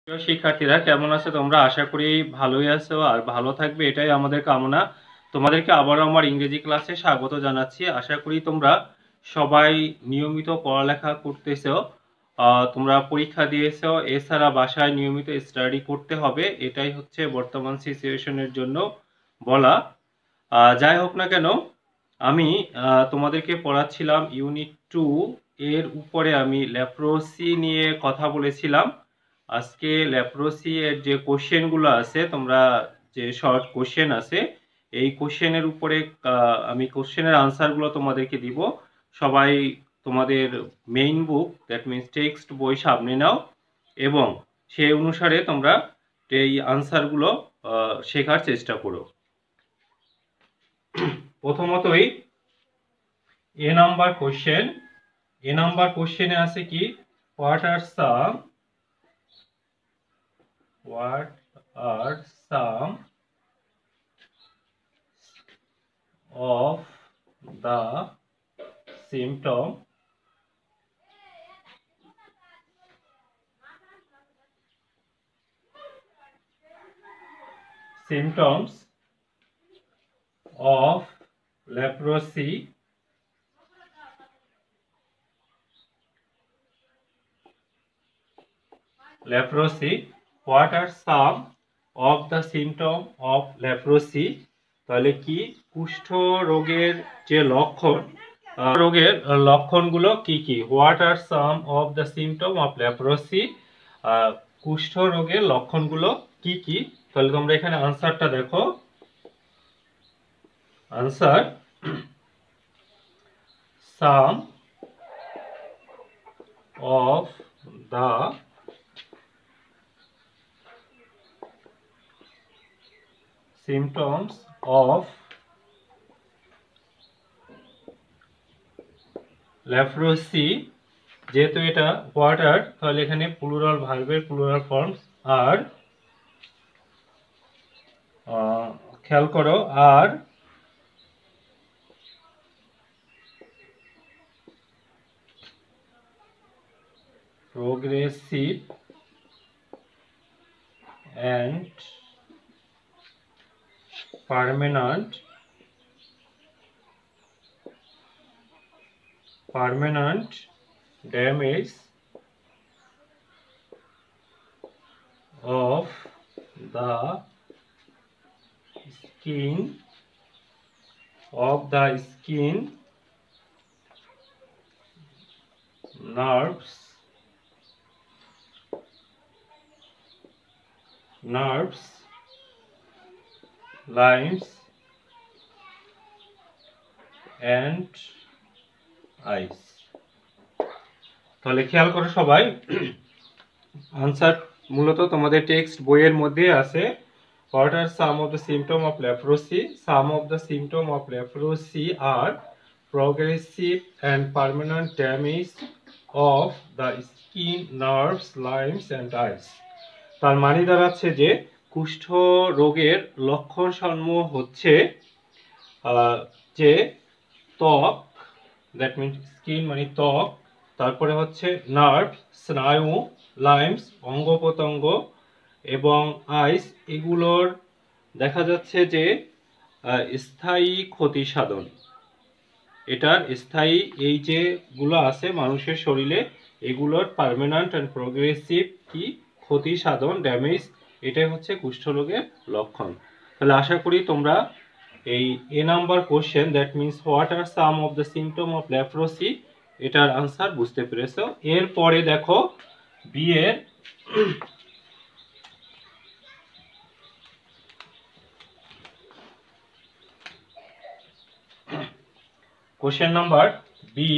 প্রিয় শিক্ষার্থীরা কেমন আছো তোমরা? আশা করি ভালোই আছো আর ভালো থাকবে, এটাই আমাদের কামনা। তোমাদেরকে আবারও আমার ইংরেজি ক্লাসে স্বাগত জানাচ্ছি। আশা করি তোমরা সবাই নিয়মিত পড়ালেখা করতেছো, তোমরা পরীক্ষা দিয়েছো। এছাড়া বাসায় নিয়মিত স্টাডি করতে হবে, এটাই হচ্ছে বর্তমান সিচুয়েশনের জন্য বলা। যাই হোক না কেন, আমি তোমাদেরকে পড়াচ্ছিলাম ইউনিট 2 এর উপরে। আমি লেপ্রোসি নিয়ে কথা বলেছিলাম। আজকে লেপ্রোসি এর যে কোশ্চেনগুলো আছে, তোমরা যে শর্ট কোশ্চেন আছে, এই কোশ্চেনের উপরে আমি কোশ্চেনের আনসারগুলো তোমাদেরকে দিব। সবাই তোমাদের main book, that means text বই সামনে নাও এবং সেই অনুসারে তোমরা এই আনসারগুলো শেখার চেষ্টা করো। প্রথমতই এ নাম্বার কোশ্চেনে আছে কি, what are some of the symptoms of leprosy. What are some of the symptoms of leprosy? তাহলে কি কুষ্ঠ রোগের যে লক্ষণগুলো কি কি? What are some of the symptom of leprosy? কুষ্ঠ রোগের লক্ষণগুলো কি কি? তাহলে তোমরা এখানে আনসারটা দেখো। Answer, some of the symptoms of leprosy, যেহেতু এটা ওয়াটার তাহলে এখানে প্লুরাল ভার্বের প্লুরাল ফর্মস। আর খেয়াল করো, আর progressive and permanent damage of the skin, nerves, limbs and eyes। তাহলে খেয়াল করো সবাই, আনসার মূলত তোমাদের টেক্সট বইয়ের মধ্যে আছে। What are some of the symptoms of leprosy? Some of the symptoms of leprosy are progressive and permanent damage of the skin, nerves, limbs and eyes। তার মানে দাঁড়াচ্ছে যে কুষ্ঠ রোগের লক্ষণ সমূহ হচ্ছে যে ত্বক, দ্যাট মিনস স্কিন মানে ত্বক, তারপরে হচ্ছে নার্ভ স্নায়ু, লাইমস অঙ্গ প্রত্যঙ্গ এবং আইস, এগুলোর দেখা যাচ্ছে যে স্থায়ী ক্ষতি সাধন। এটার স্থায়ী এই যেগুলো আছে মানুষের শরীরে, এগুলোর পার্মানেন্ট অ্যান্ড প্রোগ্রেসিভ কি ক্ষতি সাধন, ড্যামেজ, এটাই হচ্ছে কুষ্ঠরোগের লক্ষণ। তাহলে আশা করি তোমরা এই A number question, that means what are some of the symptom of leprosy, এটার আনসার বুঝতে পেরেছো। এরপরে দেখো বি এর কোশ্চেন নাম্বার বি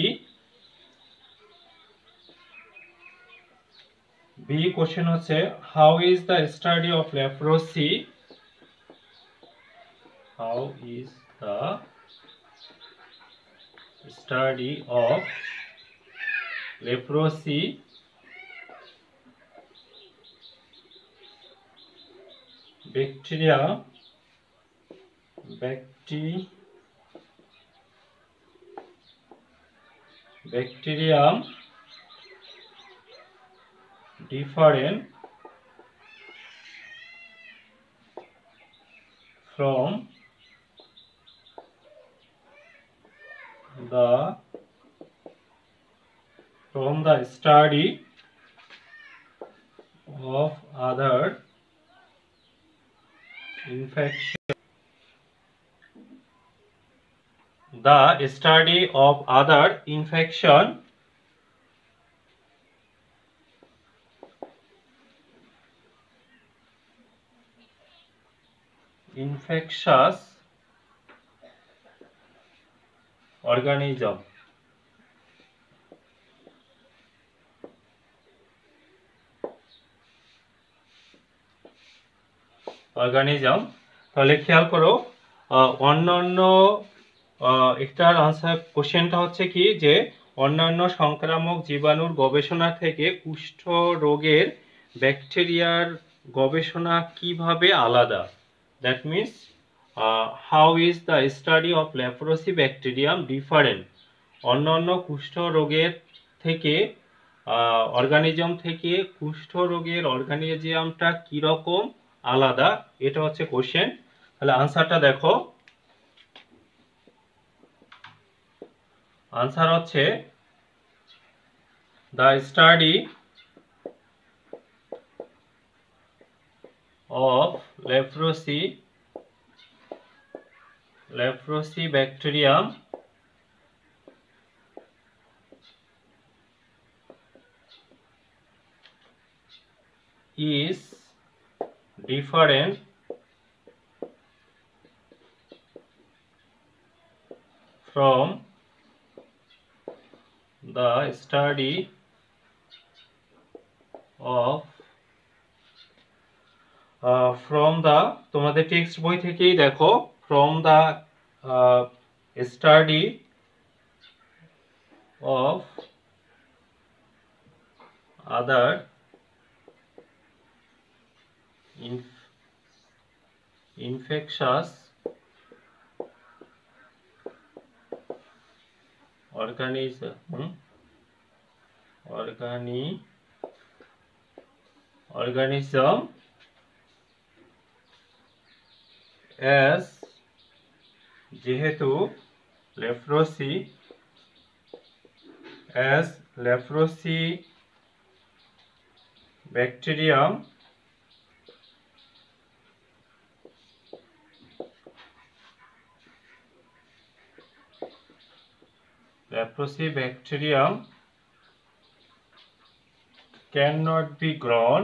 কোশ্চেন হচ্ছে, how is the study of leprosy, how is the study of leprosy bacterium different from the study of other infection. The study of other infectious organism. তাহলে খেয়াল করো অন্যান্য এটার answer কোশ্চেনটা হচ্ছে কি যে অন্যান্য সংক্রামক জীবাণুর গবেষণা থেকে কুষ্ঠ রোগের ব্যাকটেরিয়ার গবেষণা কিভাবে আলাদা? That means how is the study of leprosy bacterium different? অন্যান্য কুষ্ঠ রোগের থেকে অর্গানিজম থেকে কুষ্ঠ রোগের অর্গানিজমটা কিরকম আলাদা, এটা হচ্ছে কোশ্চেন। তাহলে আনসারটা দেখো, আনসার হচ্ছে the study of leprosy bacterium is different from the study of from the তোমাদের টেক্সট বই থেকেই দেখো from the study of other infectious organism as যেহেতু leprosy bacterium cannot be grown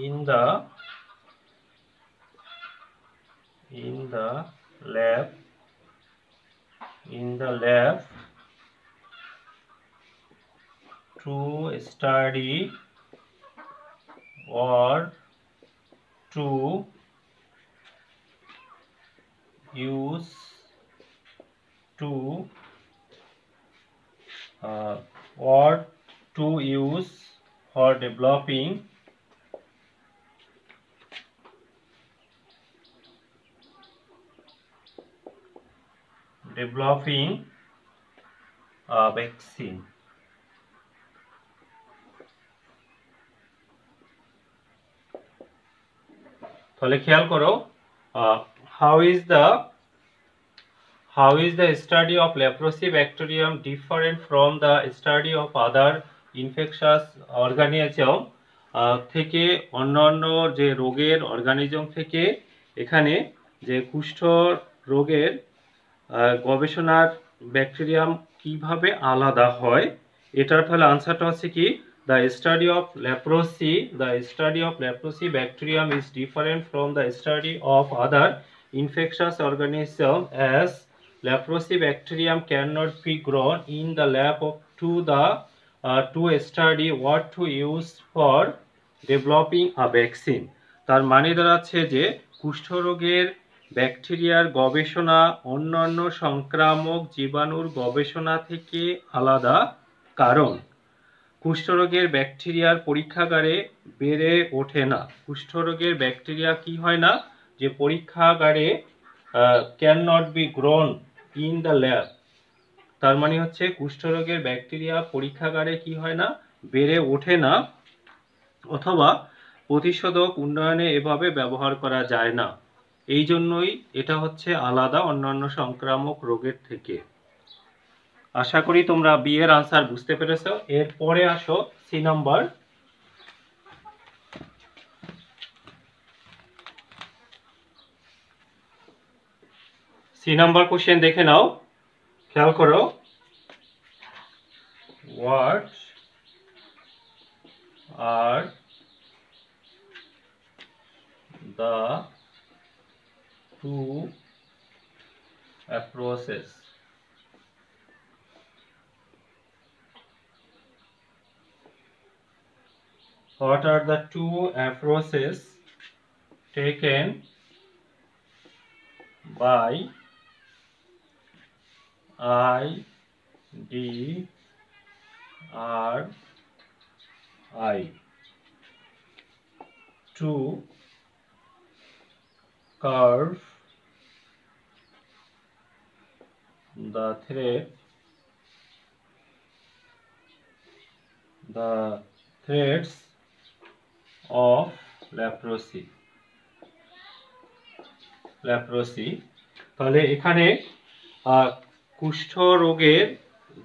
in the lab to study or to use for developing a vaccine. তাহলে খেয়াল করো how is the study of leprosy bacterium different from the study of other infectious organism থেকে অন্যান্য যে রোগের organism থেকে এখানে যে কুষ্ঠ রোগের গবেষণার ব্যাকটেরিয়াম কিভাবে আলাদা হয়, এটার তাহলে আনসারটা হচ্ছে কি the study of leprosy bacterium is different from the study of other infectious organism as leprosy bacterium cannot be grown in the lab to study what to use for developing a vaccine. তার মানে দাঁড়াচ্ছে যে কুষ্ঠরোগের ব্যাকটেরিয়ার গবেষণা অন্যান্য সংক্রামক জীবাণুর গবেষণা থেকে আলাদা, কারণ কুষ্ঠরোগের ব্যাকটেরিয়ার পরীক্ষাগারে বেড়ে ওঠে না। কুষ্ঠরোগের ব্যাকটেরিয়া কি হয় না, যে পরীক্ষাগারে can not be grown in the lab. তার মানে হচ্ছে কুষ্ঠরোগের ব্যাকটেরিয়া পরীক্ষাগারে কি হয় না, বেড়ে ওঠে না, অথবা প্রতিষেধক উন্নয়নে এভাবে ব্যবহার করা যায় না। এই জন্যই এটা হচ্ছে আলাদা অন্যান্য সংক্রামক রোগের থেকে। আশা করি তোমরা বি এর আনসার বুঝতে পেরেছ। এরপরে আসো C number. C number question দেখে নাও, খেয়াল করো। What are the two approaches what are the two approaches taken by IDRI to curb the threats of leprosy? তাহলে এখানে কুষ্ঠ রোগের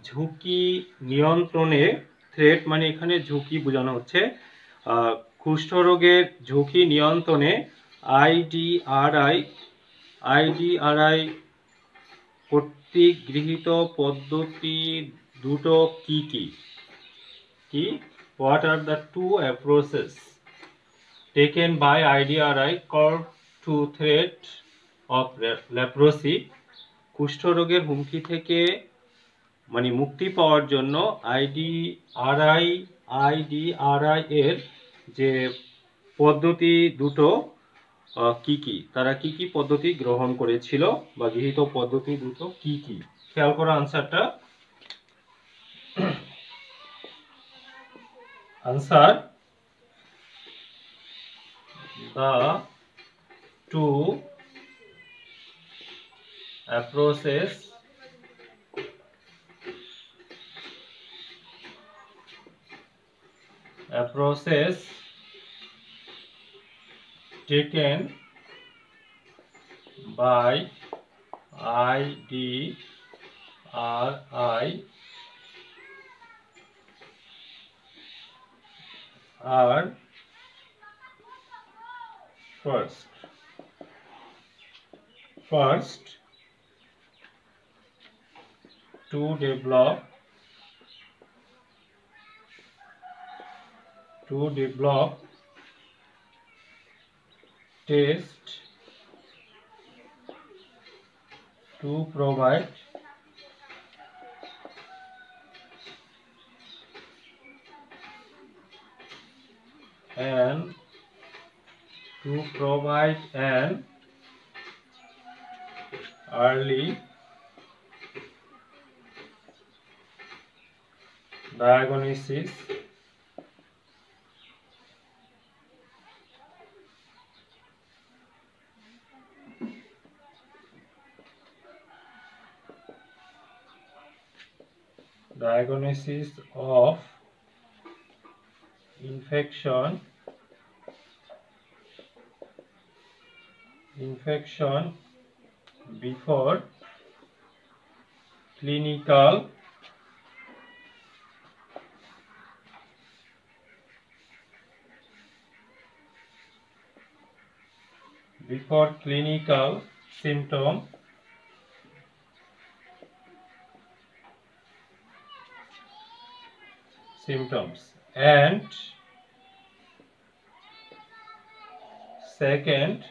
ঝুঁকি নিয়ন্ত্রণে, থ্রেট মানে এখানে ঝুঁকি বোঝানো হচ্ছে, কুষ্ঠ রোগের ঝুঁকি নিয়ন্ত্রণে আইডিআরআই কর্তৃক গৃহীত পদ্ধতি দুটো কি কি? What are the two approaches taken by IDRI curb to threat of leprosy? কুষ্ঠ রোগের হুমকি থেকে মানে মুক্তি পাওয়ার জন্য আইডিআরআই এর যে পদ্ধতি দুটো কি কি, তারা কি কি পদ্ধতি গ্রহণ করেছিল বা গৃহীত পদ্ধতি দুটো কি কি? খেয়াল করো আনসারটা। Answer: the two approaches taken by IDRI are: first to develop test to provide an early diagnosis of infection before clinical symptoms, and second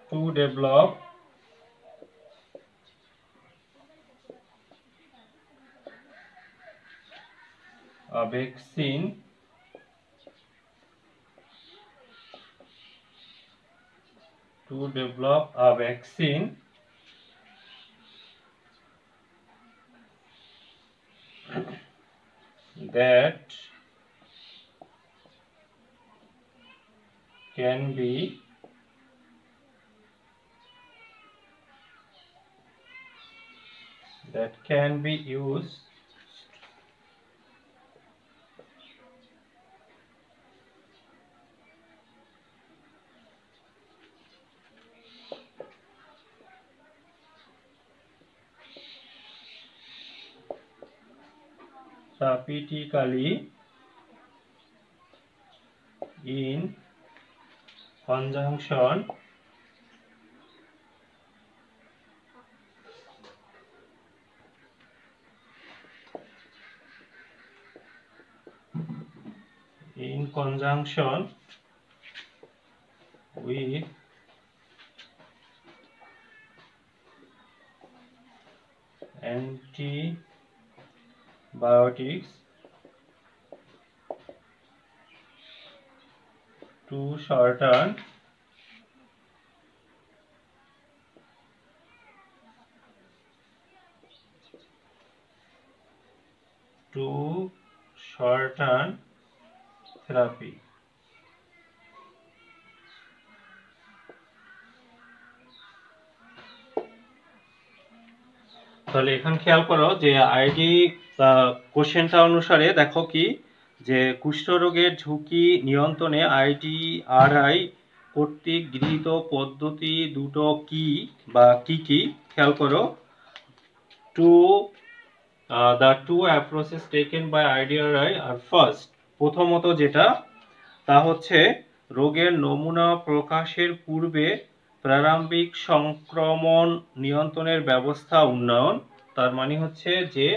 to develop a vaccine that can be used therapeutically in conjunction with antibiotics to shorten therapy. তাহলে এখানে খেয়াল করো যে ID কোশ্চেনটা অনুসারে দেখো কি যে কুষ্ঠরোগের ঝুঁকি নিয়ন্ত্রণে IDRI কর্তৃক গৃহীত পদ্ধতি দুটো কি বা কি খেয়াল করো the two approaches taken by IDRI are first প্রথমত যেটা তা হচ্ছে রোগের নমুনা প্রকাশের পূর্বে প্রারম্ভিক সংক্রমণ নিয়ন্ত্রণের ব্যবস্থা উন্নয়ন। তার মানে হচ্ছে যে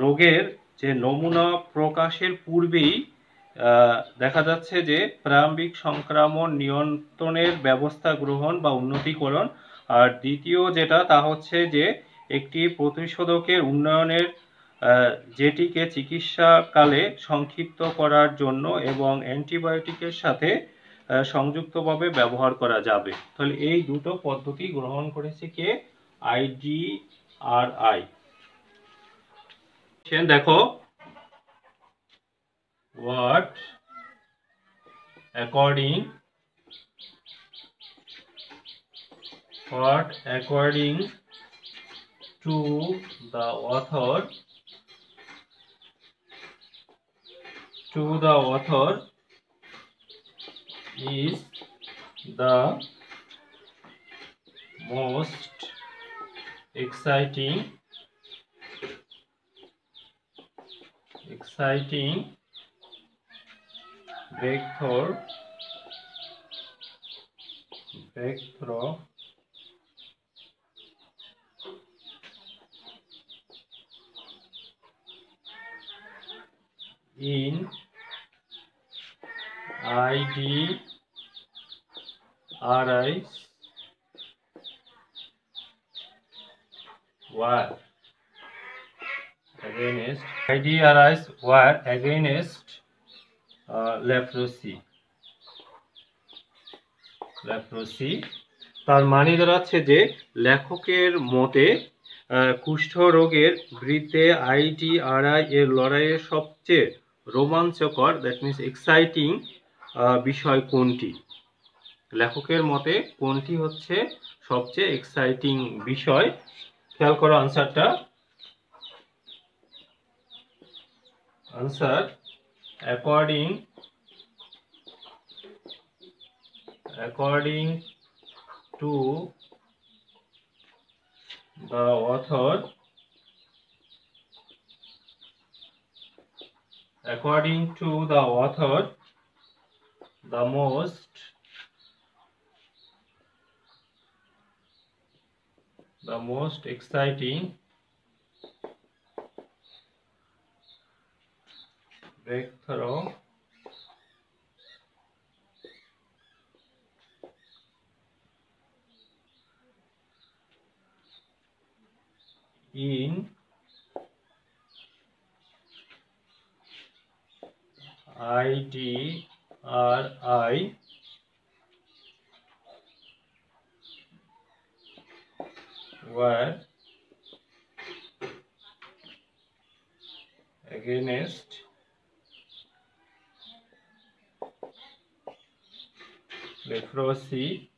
রোগের যে নমুনা প্রকাশের পূর্বেই দেখা যাচ্ছে যে প্রারম্ভিক সংক্রমণ নিয়ন্ত্রণের ব্যবস্থা গ্রহণ বা উন্নতিকরণ। আর দ্বিতীয় যেটা তা হচ্ছে যে একটি প্রতিষেধকের উন্নয়নের যেটিকে চিকিৎসাকালে সংক্ষিপ্ত করার জন্য এবং অ্যান্টিবায়োটিকের সাথে সংযুক্তভাবে ব্যবহার করা যাবে। তাহলে এই দুটো পদ্ধতি গ্রহণ করেছে কে? IDRI। দেখো what according to the author is the most exciting breakthrough in IDRI's war against leprosy। তার মানে দাঁড়াচ্ছে যে লেখকের মতে কুষ্ঠ রোগের বিরুদ্ধে IDRI এর লড়াইয়ের সবচেয়ে রোমাঞ্চকর দ্যাট মিনস এক্সাইটিং বিষয় কোনটি? লেখকের মতে কোনটি হচ্ছে সবচেয়ে এক্সাইটিং বিষয়? খেয়াল করো আনসারটা। Answer according to the author the most exciting breakthrough in IDRI war against leprosy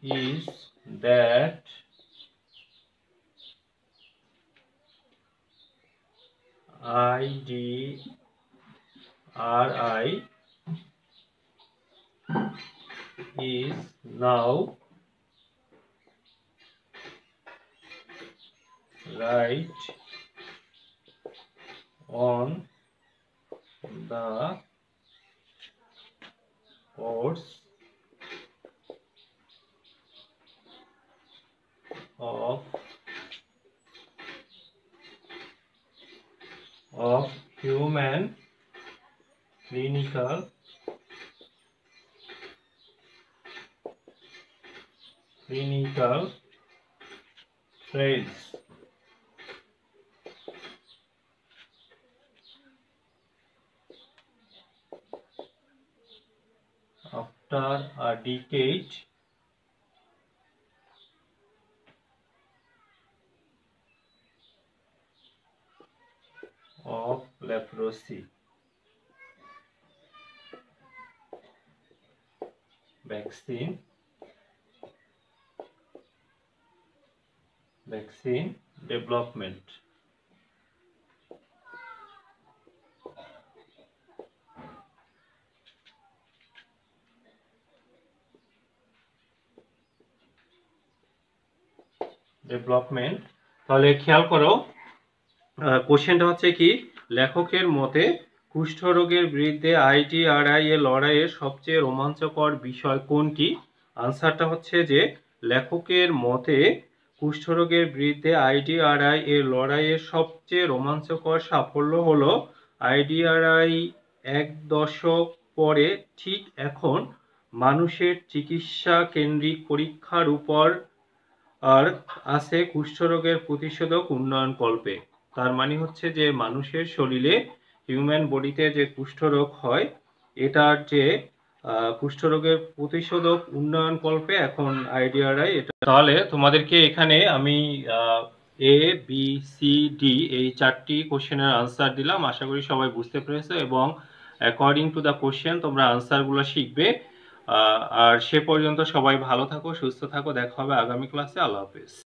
is that IDRI is now right on the course of human clinical trials. After a decade of leprosy, vaccine development. তাহলে খেয়াল করো, কোশ্চেনটা হচ্ছে কি, লেখকের মতে কুষ্ঠরোগের বিরুদ্ধে IDRI এর লড়াইয়ের সবচেয়ে রোমাঞ্চকর বিষয় কোনটি? আনসারটা হচ্ছে যে লেখকের মতে কুষ্ঠরোগের বিরুদ্ধে IDRI এর লড়াইয়ের সবচেয়ে রোমাঞ্চকর সাফল্য হলো IDRI 1 দশক পরে ঠিক এখন মানুষের চিকিৎসা কেন্দ্রিক পরীক্ষার উপর আর আছে কুষ্ঠরোগের প্রতিষেধক উন্নয়ন কল্পে। তার মানে হচ্ছে যে মানুষের শরীরে, হিউম্যান বডিতে যে কুষ্ঠরোগ হয়, এটার যে কুষ্ঠরোগের প্রতিষেধক উন্নয়ন কল্পে এখন IDRI এটা। তাহলে তোমাদেরকে এখানে আমি A B C D এই 4টি কোশ্চেনের আনসার দিলাম। আশা করি সবাই বুঝতে পেরেছো এবং অ্যাকর্ডিং টু দ্য কোশ্চেন তোমরা আনসারগুলো শিখবে। আর সে পর্যন্ত সবাই ভালো থাকো, সুস্থ থাকো, দেখা হবে আগামী ক্লাসে। আল্লাহ হাফেজ।